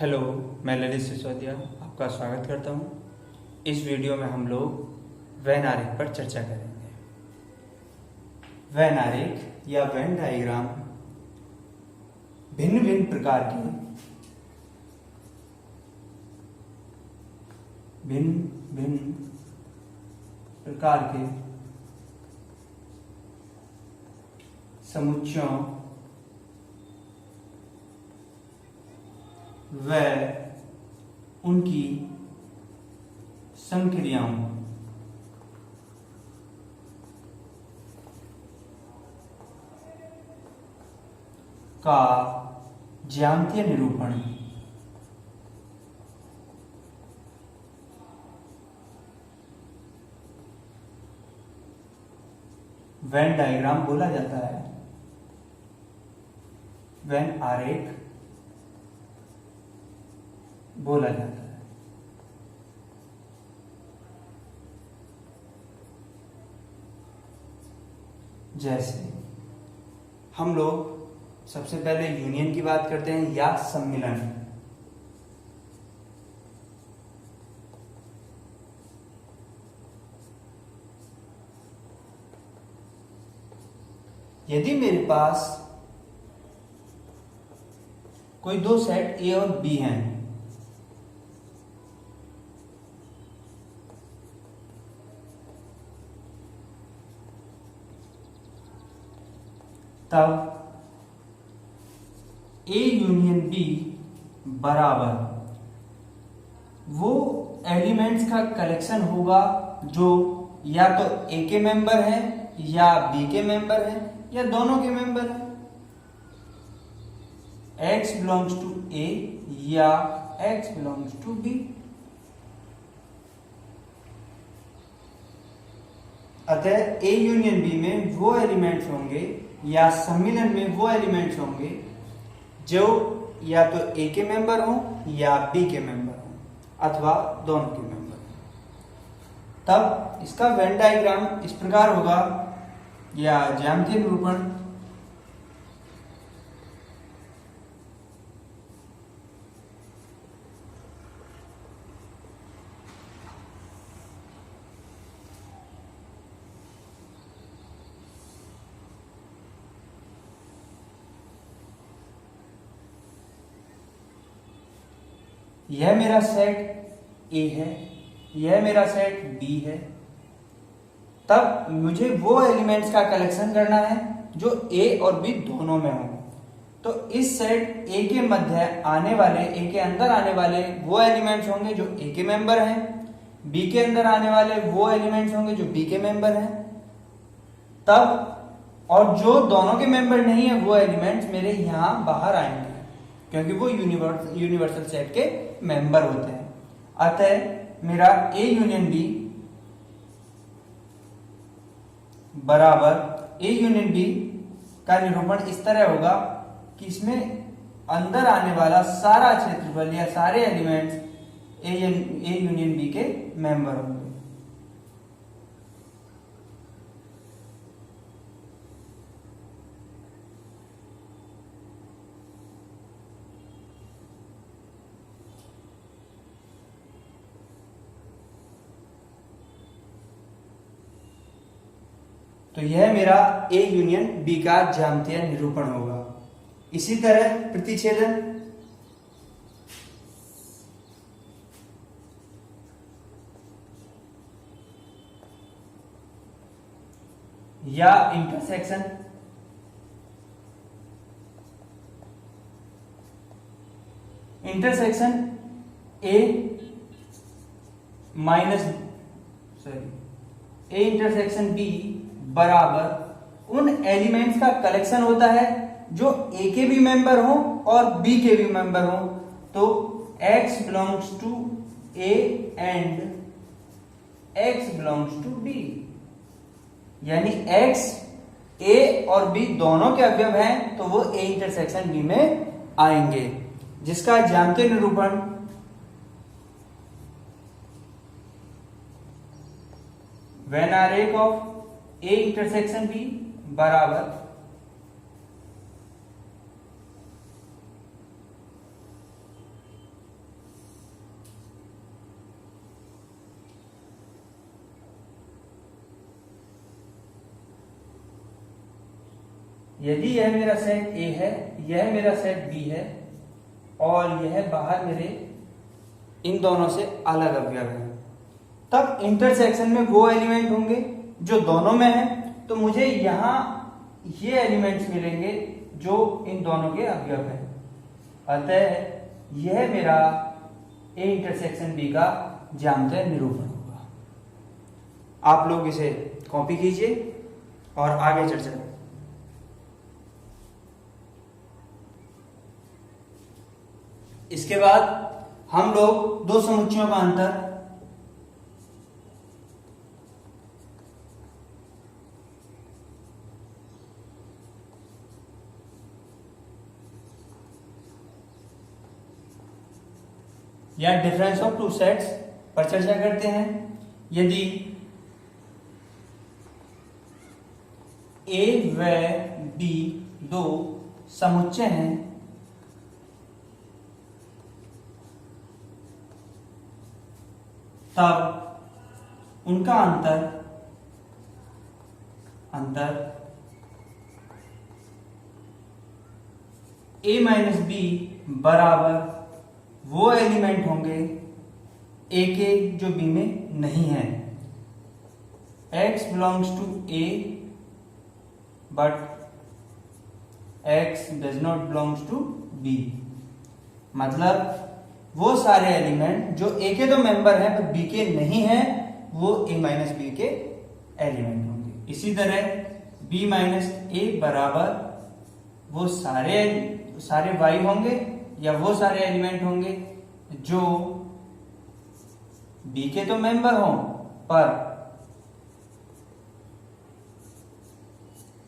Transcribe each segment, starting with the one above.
Hello, मैं ललित सिसोदिया आपका स्वागत करता हूँ। इस वीडियो में हम लोग वेन आरेख पर चर्चा करेंगे। वेन आरेख या वेन डायग्राम भिन्न भिन्न प्रकार के समुच्चयों व उनकी संक्रियाओं का ज्यामितीय निरूपण वेन डायग्राम बोला जाता है। वेन आरेख बोला जाता है। जैसे हम लोग सबसे पहले यूनियन की बात करते हैं या सम्मिलन। यदि मेरे पास कोई दो सेट ए और बी हैं, तब ए यूनियन बी बराबर वो एलिमेंट्स का कलेक्शन होगा जो या तो ए के मेंबर है या बी के मेंबर है या दोनों के मेंबर है। x बिलोंग्स टू ए या x बिलोंग्स टू बी। अतः ए यूनियन बी में वो एलिमेंट्स होंगे या सम्मिलन में वो एलिमेंट्स होंगे जो या तो ए के मेंबर हो या बी के मेंबर हो अथवा दोनों के मेंबर हो। तब इसका वेन डायग्राम इस प्रकार होगा या ज्यामितीय निरूपण। यह मेरा सेट ए है, यह मेरा सेट बी है। तब मुझे वो एलिमेंट्स का कलेक्शन करना है जो ए और बी दोनों में हो। तो इस सेट ए के मध्य आने वाले, ए के अंदर आने वाले वो एलिमेंट्स होंगे जो ए के मेंबर हैं, बी के अंदर आने वाले वो एलिमेंट्स होंगे जो बी के मेंबर हैं। तब और जो दोनों के मेंबर नहीं है वो एलिमेंट्स मेरे यहां बाहर आएंगे क्योंकि वो यूनिवर्सल सेट के मेंबर होते हैं। अतः मेरा ए यूनियन बी बराबर ए यूनियन बी का निरूपण इस तरह होगा कि इसमें अंदर आने वाला सारा क्षेत्रफल या सारे एलिमेंट्स ए यूनियन बी के मेंबर होंगे। तो यह मेरा ए यूनियन बी का ज्यामितीय निरूपण होगा। इसी तरह प्रतिच्छेदन या इंटरसेक्शन ए इंटरसेक्शन बी बराबर उन एलिमेंट्स का कलेक्शन होता है जो ए के भी मेंबर हो और बी के भी मेंबर हो। तो x belongs to A and x belongs to B, यानी x ए और बी दोनों के अवयव हैं तो वो ए इंटरसेक्शन बी में आएंगे, जिसका ज्यामितीय निरूपण वेन आरेख ऑफ ए इंटरसेक्शन बी बराबर यदि यह मेरा सेट ए है, यह मेरा सेट बी है और यह बाहर मेरे इन दोनों से अलग अवयव है, तब इंटरसेक्शन में वो एलिमेंट होंगे जो दोनों में है, तो मुझे यहां ये एलिमेंट्स मिलेंगे जो इन दोनों के अवयव है। अतः यह मेरा ए इंटरसेक्शन बी का ज्यामितीय निरूपण होगा। आप लोग इसे कॉपी कीजिए और आगे चर्चा करें। इसके बाद हम लोग दो समुच्चयों का अंतर या डिफरेंस ऑफ टू सेट्स पर चर्चा करते हैं। यदि ए व बी दो समुच्चय हैं तब उनका अंतर ए माइनस बी बराबर वो एलिमेंट होंगे ए के जो बी में नहीं है। x belongs to A but x does not belongs to B. मतलब वो सारे एलिमेंट जो ए के तो मेंबर हैं पर बी के नहीं हैं, वो ए माइनस बी के एलिमेंट होंगे। इसी तरह बी माइनस ए बराबर वो सारे वाई होंगे या वो सारे एलिमेंट होंगे जो बी के तो मेंबर हों पर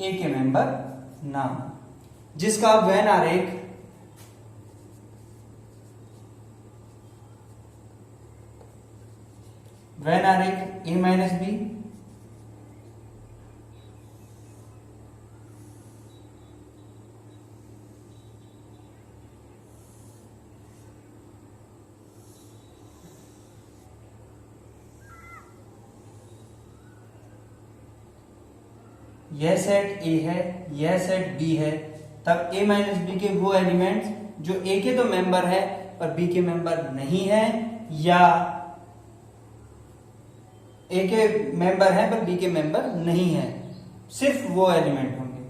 ए के मेंबर ना हो, जिसका वेन आरेख ए माइनस बी यह सेट ए है, यह सेट बी है, तब ए माइनस बी के वो एलिमेंट्स जो ए के तो मेंबर है पर बी के मेंबर नहीं है, या ए के मेंबर है पर बी के मेंबर नहीं है, सिर्फ वो एलिमेंट होंगे।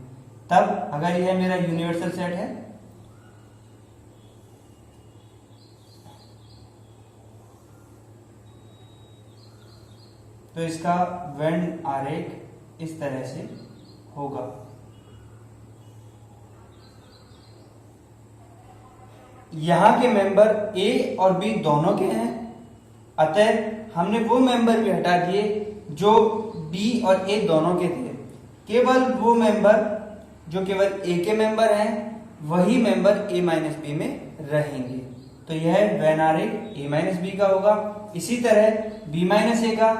तब अगर यह मेरा यूनिवर्सल सेट है तो इसका वेन आरेख इस तरह से होगा। यहां के मेंबर ए और बी दोनों के हैं, अतः हमने वो मेंबर भी हटा दिए जो बी और ए दोनों के थे। केवल वो मेंबर जो केवल ए के मेंबर हैं वही मेंबर ए माइनस बी में रहेंगे। तो यह वेन आरेख ए माइनस बी का होगा। इसी तरह बी माइनस ए का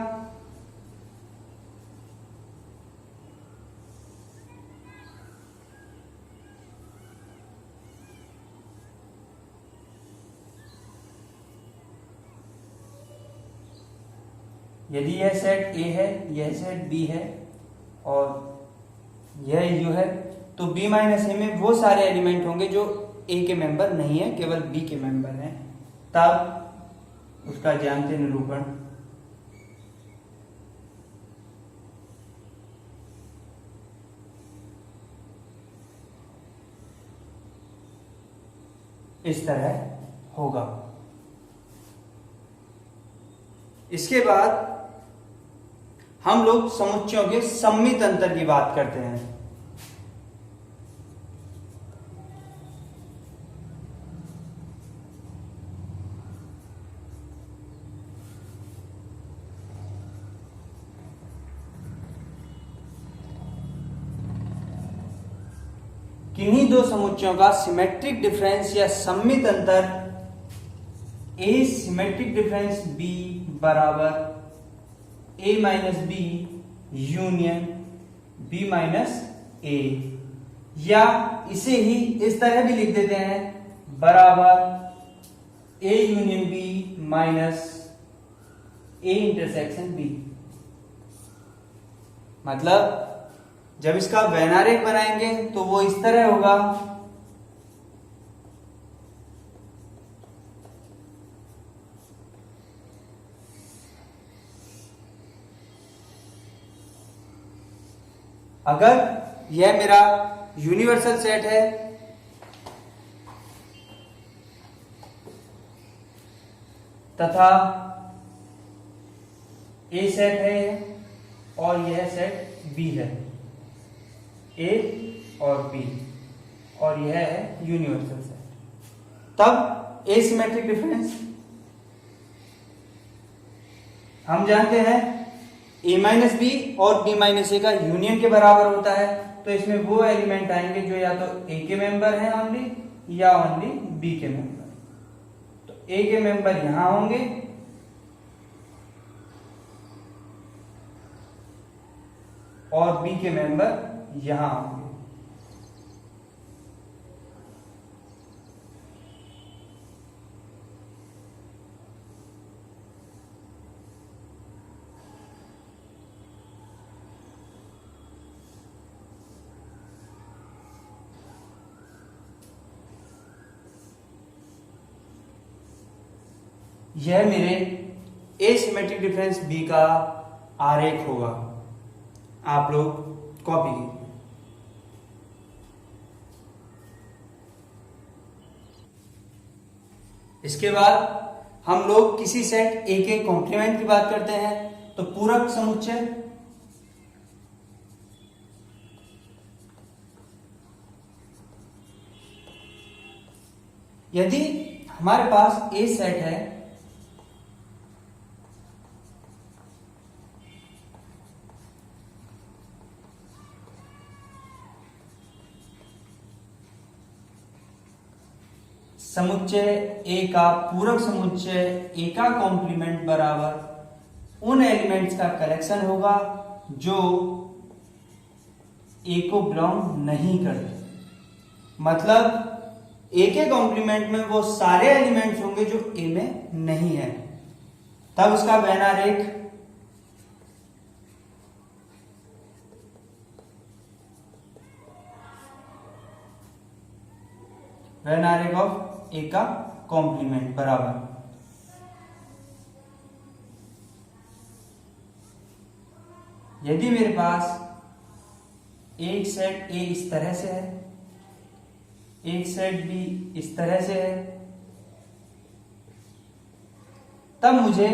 यदि यह सेट ए है, यह सेट बी है और यह यू है, तो बी माइनस ए में वो सारे एलिमेंट होंगे जो ए के मेंबर नहीं है, केवल बी के मेंबर हैं। तब उसका ज्यामितीय निरूपण इस तरह होगा। इसके बाद हम लोग समुच्चयों के सम्मित अंतर की बात करते हैं। किन्हीं दो समुच्चयों का सिमेट्रिक डिफरेंस या सम्मित अंतर ए सिमेट्रिक डिफरेंस बी बराबर A minus B union B minus A, या इसे ही इस तरह भी लिख देते हैं बराबर A union B minus A intersection B. मतलब जब इसका वेन आरेख बनाएंगे तो वो इस तरह होगा। अगर यह मेरा यूनिवर्सल सेट है तथा ए सेट है और यह सेट बी है, ए और बी, और यह है यूनिवर्सल सेट, तब एसिमेट्रिक डिफरेंस हम जानते हैं ए माइनस बी और बी माइनस ए का यूनियन के बराबर होता है। तो इसमें वो एलिमेंट आएंगे जो या तो ए के मेंबर हैं ओनली या ओनली बी के मेंबर। तो ए के मेंबर यहां होंगे और बी के मेंबर यहां होंगे। यह मेरे एसिमेट्रिक डिफरेंस बी का आरेख होगा। आप लोग कॉपी कीजिए। इसके बाद हम लोग किसी सेट ए के कॉम्प्लीमेंट की बात करते हैं। तो पूरक समुच्चय, यदि हमारे पास ए सेट है समुच्चय ए का पूरक समुच्चय ए का कॉम्प्लीमेंट बराबर उन एलिमेंट्स का कलेक्शन होगा जो ए को बिलोंग नहीं करते। मतलब ए के कॉम्प्लीमेंट में वो सारे एलिमेंट्स होंगे जो ए में नहीं है, तब उसका वेन आरेख वेन आरेख ऑफ ए का कॉम्प्लीमेंट बराबर यदि मेरे पास एक सेट ए इस तरह से है, एक सेट बी इस तरह से है, तब मुझे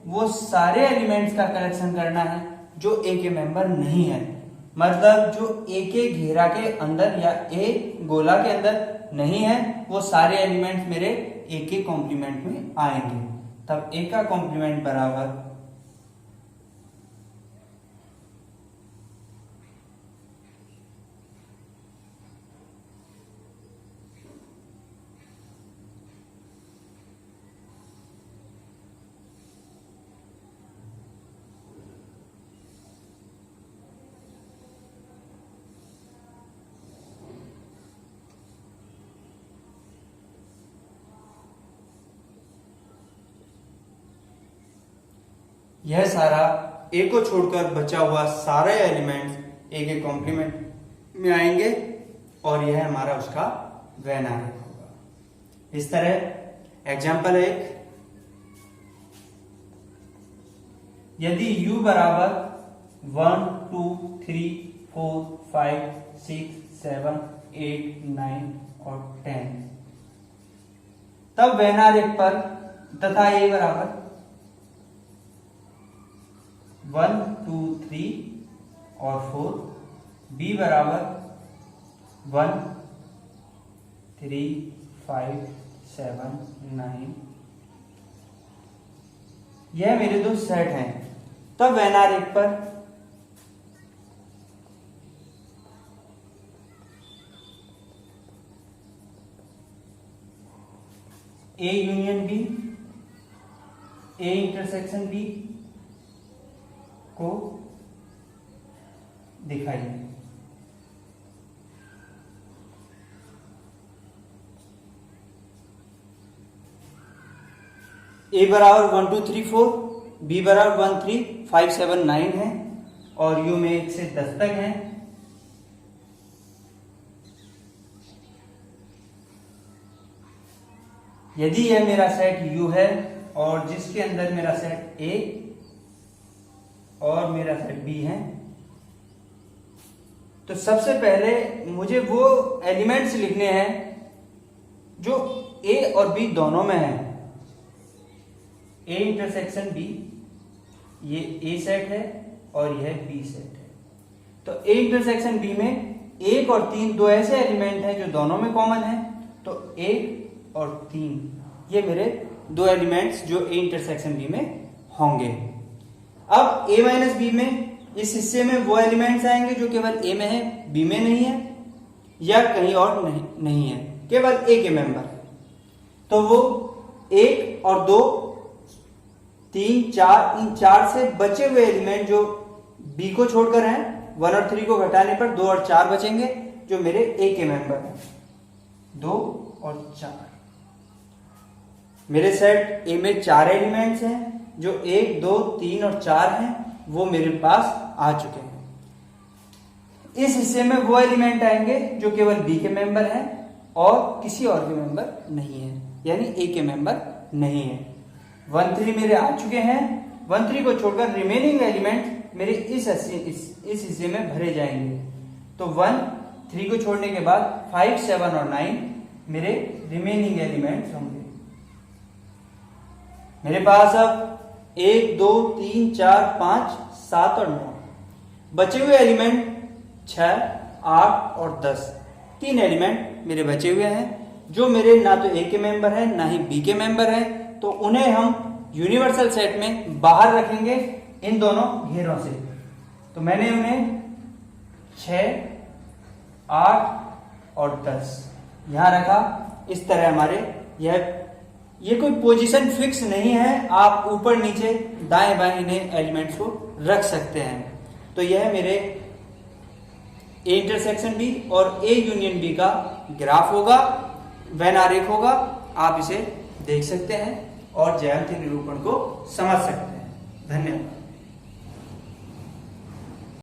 वो सारे एलिमेंट्स का कलेक्शन करना है जो ए के मेंबर नहीं है। मतलब जो ए के घेरा के अंदर या ए गोला के अंदर नहीं है, वो सारे एलिमेंट्स मेरे ए के कॉम्प्लीमेंट में आएंगे। तब ए का कॉम्प्लीमेंट बराबर यह सारा ए को छोड़कर बचा हुआ सारे एलिमेंट्स ए के कॉम्प्लीमेंट में आएंगे और यह हमारा उसका वेन आरेख होगा। इस तरह एग्जाम्पल एक, यदि u बराबर 1 2 3 4 5 6 7 8 9 और 10, तब वेन आरेख पर तथा a बराबर 1 2 3 और 4, b बराबर 1 3 5 7 9, यह मेरे दो सेट हैं। तब वेन आरेख पर A union B, A intersection B को दिखाइए। ए बराबर 1 2 3 4, बी बराबर 1 3 5 7 9 है और यू में 1 से 10 तक है। यदि यह मेरा सेट U है और जिसके अंदर मेरा सेट A और मेरा सेट B है, तो सबसे पहले मुझे वो एलिमेंट्स लिखने हैं जो A और B दोनों में है। A इंटरसेक्शन B, ये A सेट है और यह B सेट है। तो A इंटरसेक्शन B में 1 और 3 दो ऐसे एलिमेंट हैं जो दोनों में कॉमन है। तो 1 और 3 ये मेरे दो एलिमेंट्स जो A इंटरसेक्शन B में होंगे। अब A माइनस B में इस हिस्से में वो एलिमेंट्स आएंगे जो केवल A में है, B में नहीं है या कहीं और नहीं है, केवल A के मेंबर। तो वो 1 और 2 3 4, इन 4 से बचे हुए एलिमेंट जो B को छोड़कर हैं, 1 और 3 को घटाने पर 2 और 4 बचेंगे जो मेरे A के मेंबर हैं। 2 और 4 मेरे सेट A में 4 एलिमेंट्स हैं जो 1 2 3 और 4 हैं, वो मेरे पास आ चुके हैं। इस हिस्से में वो एलिमेंट आएंगे जो केवल B के मेंबर हैं और किसी और के मेंबर नहीं है, यानी A के मेंबर नहीं है। 1 3 मेरे आ चुके हैं। 1 3 को छोड़कर रिमेनिंग एलिमेंट मेरे इस हिस्से में भरे जाएंगे। तो 1 3 को छोड़ने के बाद 5 7 और 9 मेरे रिमेनिंग एलिमेंट्स होंगे। मेरे पास अब 1 2 3 4 5 7 और 9 बचे हुए एलिमेंट 6 8 और 10, 3 एलिमेंट मेरे बचे हुए हैं जो मेरे ना तो A के मेंबर है ना ही B के मेंबर है। तो उन्हें हम यूनिवर्सल सेट में बाहर रखेंगे इन दोनों घेरों से। तो मैंने उन्हें 6 8 और 10 यहां रखा। इस तरह हमारे ये कोई पोजीशन फिक्स नहीं है, आप ऊपर नीचे दाएं बाएं इन्हें एलिमेंट्स को रख सकते हैं। तो यह मेरे A इंटरसेक्शन B और A यूनियन B का ग्राफ होगा, वेन आरेख होगा। आप इसे देख सकते हैं और ज्यामितीय निरूपण को समझ सकते हैं। धन्यवाद।